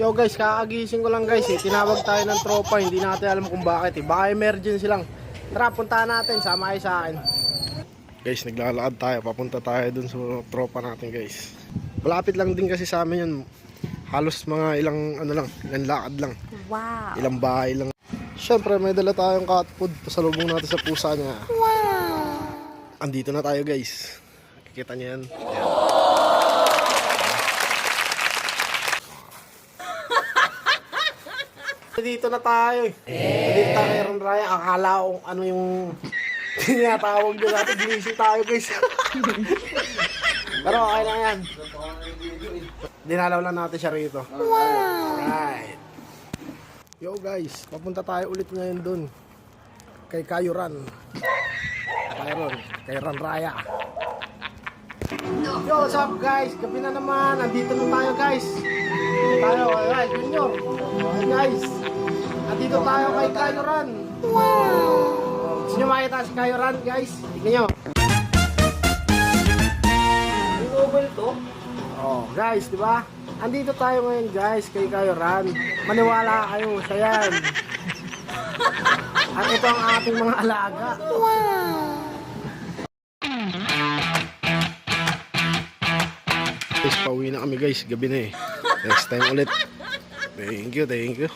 Yo guys, kakagising ko lang guys eh. Tinawag tayo ng tropa, hindi natin alam kung bakit eh. Baka emergency lang. Tara, puntahan natin, sama kayo sa akin. Guys, naglalakad tayo, papunta tayo dun sa tropa natin guys. Malapit lang din kasi sa amin yun. Halos mga ilang ano lang, ilang lakad lang. Wow. Ilang bahay lang. Siyempre may dala tayong cat food, pasalubong natin sa pusa niya. Wow. Andito na tayo guys. Kikita niyo yan. Dito na tayo eh. Dito tayo kay Ron Raya. Akala ko ano yung tinatawag nyo natin. Ginising tayo guys. Pero okay lang yan. Dinalaw lang natin siya rito. Wow. Alright. Yo guys, papunta tayo ulit ngayon dun. Kay Kayuran. Kay Ron Raya. Yo, what's up guys? Gabi na naman. Andito na tayo guys. Tayo, alright, Junior. Okay guys. Andito tayo kay Kayuran. Wow! Gusto nyo makita si Kayuran guys? Tignan nyo. Yung oval to? Oh, guys, di ba? Andito tayo ngayon guys kay Kayuran. Maniwala kayo, siya yan. At ito ang ating mga alaga. Wow! Guys, pauwi na kami guys. Gabi na eh. Next time ulit. Thank you, thank you.